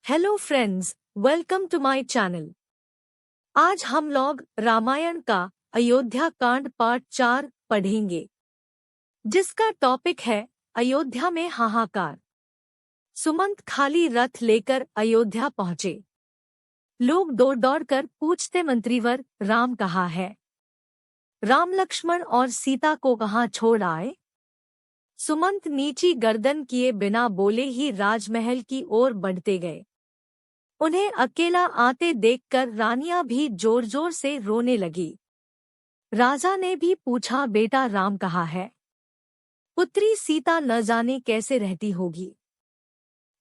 Hello friends, welcome to my channel. आज हम लोग रामायण का अयोध्या कांड पार्ट 4 पढ़ेंगे, जिसका टॉपिक है अयोध्या में हाहाकार। सुमंत खाली रथ लेकर अयोध्या पहुंचे। लोग दौड़ दौड़ कर पूछते, मंत्रीवर राम कहाँ है? राम लक्ष्मण और सीता को कहाँ छोड़ आए? सुमंत नीची गर्दन किए बिना बोले ही राजमहल की ओर बढ़ते गए। उन्हें अकेला आते देखकर रानियां भी जोर जोर से रोने लगी। राजा ने भी पूछा, बेटा राम कहाँ है? पुत्री सीता न जाने कैसे रहती होगी।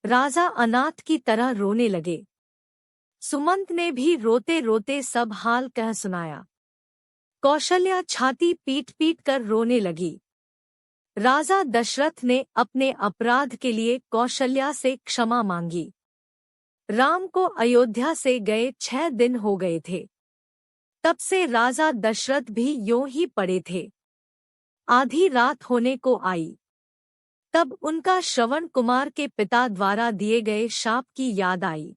राजा अनाथ की तरह रोने लगे। सुमंत ने भी रोते रोते सब हाल कह सुनाया। कौशल्या छाती पीट पीट कर रोने लगी। राजा दशरथ ने अपने अपराध के लिए कौशल्या से क्षमा मांगी। राम को अयोध्या से गए 6 दिन हो गए थे। तब से राजा दशरथ भी यूं ही पड़े थे। आधी रात होने को आई, तब उनका श्रवण कुमार के पिता द्वारा दिए गए शाप की याद आई।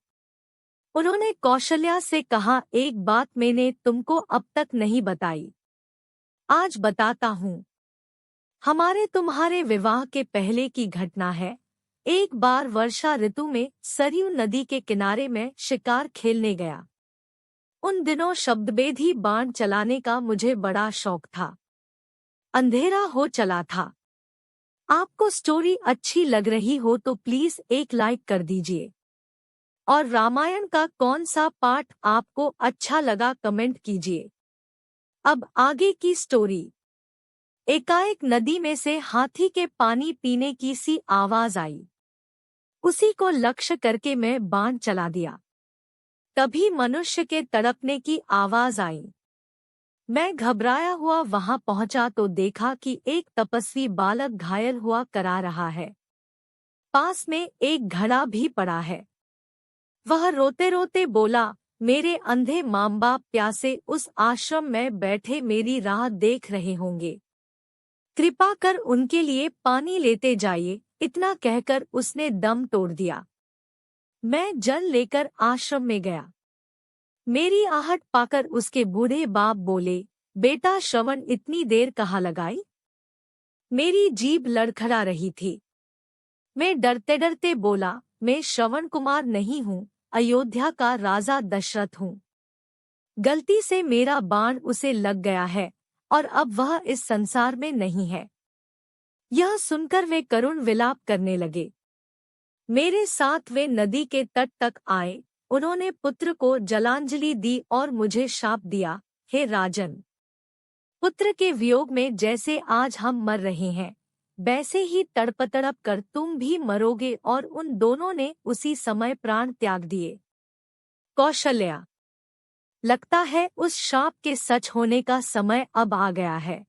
उन्होंने कौशल्या से कहा, एक बात मैंने तुमको अब तक नहीं बताई, आज बताता हूँ। हमारे तुम्हारे विवाह के पहले की घटना है। एक बार वर्षा ऋतु में सरयू नदी के किनारे में शिकार खेलने गया। उन दिनों शब्दभेदी बाण चलाने का मुझे बड़ा शौक था। अंधेरा हो चला था। आपको स्टोरी अच्छी लग रही हो तो प्लीज एक लाइक कर दीजिए, और रामायण का कौन सा पार्ट आपको अच्छा लगा कमेंट कीजिए। अब आगे की स्टोरी। एकाएक नदी में से हाथी के पानी पीने की सी आवाज आई। उसी को लक्ष्य करके मैं बाण चला दिया। तभी मनुष्य के तड़पने की आवाज आई। मैं घबराया हुआ वहां पहुंचा तो देखा कि एक तपस्वी बालक घायल हुआ करा रहा है। पास में एक घड़ा भी पड़ा है। वह रोते रोते बोला, मेरे अंधे माँ बाप प्यासे उस आश्रम में बैठे मेरी राह देख रहे होंगे। कृपा कर उनके लिए पानी लेते जाइए। इतना कहकर उसने दम तोड़ दिया। मैं जल लेकर आश्रम में गया। मेरी आहट पाकर उसके बूढ़े बाप बोले, बेटा श्रवण इतनी देर कहाँ लगाई? मेरी जीभ लड़खड़ा रही थी। मैं डरते डरते बोला, मैं श्रवण कुमार नहीं हूँ, अयोध्या का राजा दशरथ हूँ। गलती से मेरा बाण उसे लग गया है और अब वह इस संसार में नहीं है। यह सुनकर वे करुण विलाप करने लगे। मेरे साथ वे नदी के तट तक आए। उन्होंने पुत्र को जलांजलि दी और मुझे शाप दिया, हे राजन, पुत्र के वियोग में जैसे आज हम मर रहे हैं, वैसे ही तड़प तड़प कर तुम भी मरोगे। और उन दोनों ने उसी समय प्राण त्याग दिए। कौशल्या, लगता है उस शाप के सच होने का समय अब आ गया है।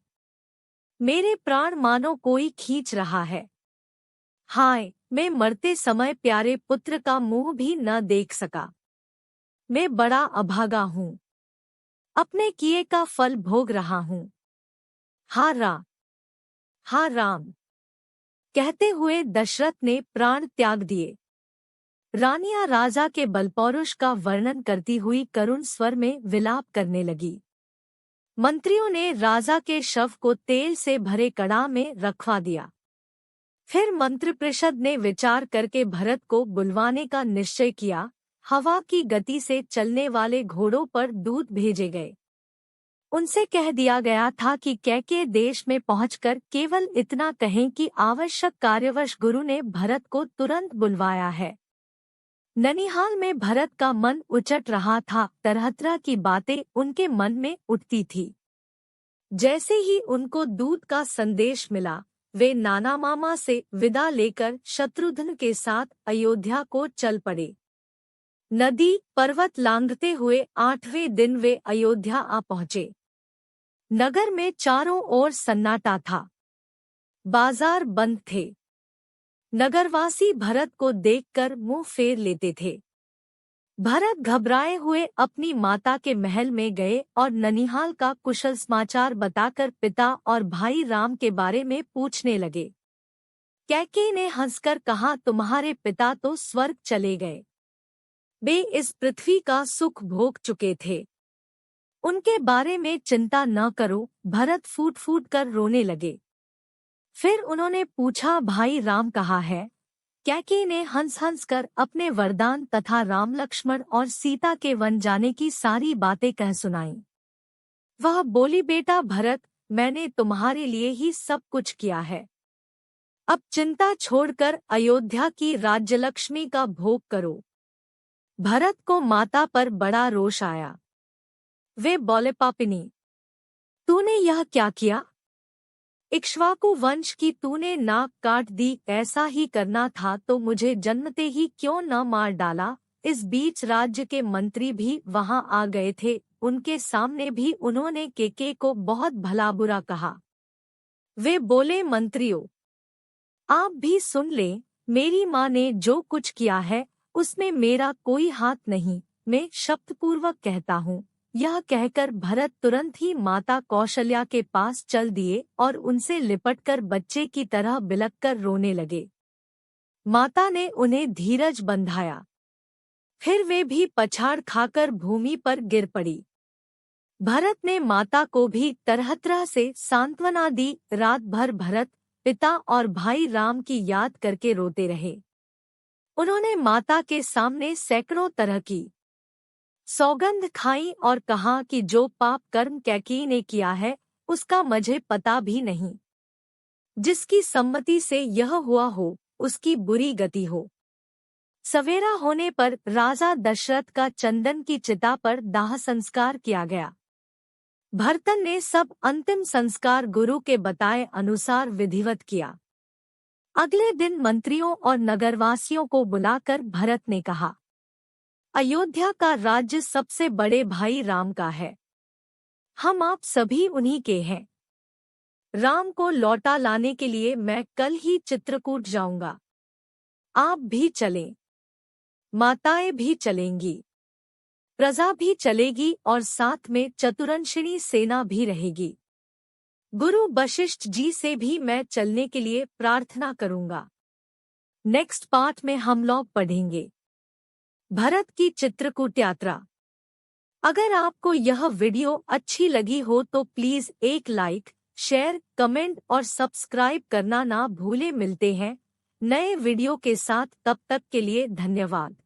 मेरे प्राण मानो कोई खींच रहा है। हाय, मैं मरते समय प्यारे पुत्र का मुंह भी न देख सका। मैं बड़ा अभागा हूँ। अपने किए का फल भोग रहा हूँ। हा राम, कहते हुए दशरथ ने प्राण त्याग दिए। रानियां राजा के बलपौरुष का वर्णन करती हुई करुण स्वर में विलाप करने लगी। मंत्रियों ने राजा के शव को तेल से भरे कड़ा में रखवा दिया। फिर मंत्रिपरिषद ने विचार करके भरत को बुलवाने का निश्चय किया। हवा की गति से चलने वाले घोड़ों पर दूत भेजे गए। उनसे कह दिया गया था कि कैकेय देश में पहुंचकर केवल इतना कहें कि आवश्यक कार्यवश गुरु ने भरत को तुरंत बुलवाया है। ननिहाल में भरत का मन उचट रहा था। तरह तरह की बातें उनके मन में उठती थी। जैसे ही उनको दूत का संदेश मिला, वे नाना मामा से विदा लेकर शत्रुघ्न के साथ अयोध्या को चल पड़े। नदी पर्वत लांघते हुए 8वें दिन वे अयोध्या आ पहुंचे। नगर में चारों ओर सन्नाटा था। बाजार बंद थे। नगरवासी भरत को देखकर मुंह फेर लेते थे। भरत घबराए हुए अपनी माता के महल में गए और ननिहाल का कुशल समाचार बताकर पिता और भाई राम के बारे में पूछने लगे। कैकेयी ने हंसकर कहा, तुम्हारे पिता तो स्वर्ग चले गए। वे इस पृथ्वी का सुख भोग चुके थे। उनके बारे में चिंता न करो। भरत फूट फूट कर रोने लगे। फिर उन्होंने पूछा, भाई राम कहाँ है? कैकेयी ने हंस हंस कर अपने वरदान तथा राम लक्ष्मण और सीता के वन जाने की सारी बातें कह सुनाईं। वह बोली, बेटा भरत, मैंने तुम्हारे लिए ही सब कुछ किया है। अब चिंता छोड़कर अयोध्या की राज्यलक्ष्मी का भोग करो। भरत को माता पर बड़ा रोष आया। वे बोले, पापिनी, तूने यह क्या किया? इक्ष्वाकु वंश की तूने नाक काट दी। ऐसा ही करना था तो मुझे जन्मते ही क्यों न मार डाला। इस बीच राज्य के मंत्री भी वहां आ गए थे। उनके सामने भी उन्होंने केके को बहुत भला बुरा कहा। वे बोले, मंत्रियों, आप भी सुन लें। मेरी माँ ने जो कुछ किया है उसमें मेरा कोई हाथ नहीं। मैं शपथपूर्वक कहता हूँ। यह कहकर भरत तुरंत ही माता कौशल्या के पास चल दिए और उनसे लिपटकर बच्चे की तरह बिलखकर रोने लगे। माता ने उन्हें धीरज बंधाया। फिर वे भी पछाड़ खाकर भूमि पर गिर पड़ी। भरत ने माता को भी तरह तरह से सांत्वना दी। रात भर भरत पिता और भाई राम की याद करके रोते रहे। उन्होंने माता के सामने सैकड़ों तरह की सौगंध खाई और कहा कि जो पाप कर्म कैकेयी ने किया है उसका मुझे पता भी नहीं। जिसकी सम्मति से यह हुआ हो उसकी बुरी गति हो। सवेरा होने पर राजा दशरथ का चंदन की चिता पर दाह संस्कार किया गया। भरतन ने सब अंतिम संस्कार गुरु के बताए अनुसार विधिवत किया। अगले दिन मंत्रियों और नगरवासियों को बुलाकर भरत ने कहा, अयोध्या का राज्य सबसे बड़े भाई राम का है। हम आप सभी उन्हीं के हैं। राम को लौटा लाने के लिए मैं कल ही चित्रकूट जाऊंगा। आप भी चलें। माताएं भी चलेंगी। प्रजा भी चलेगी और साथ में चतुरंशिनी सेना भी रहेगी। गुरु वशिष्ठ जी से भी मैं चलने के लिए प्रार्थना करूंगा। नेक्स्ट पार्ट में हम लोग पढ़ेंगे भरत की चित्रकूट यात्रा। अगर आपको यह वीडियो अच्छी लगी हो तो प्लीज एक लाइक, शेयर, कमेंट और सब्सक्राइब करना ना भूले। मिलते हैं नए वीडियो के साथ, तब तक के लिए धन्यवाद।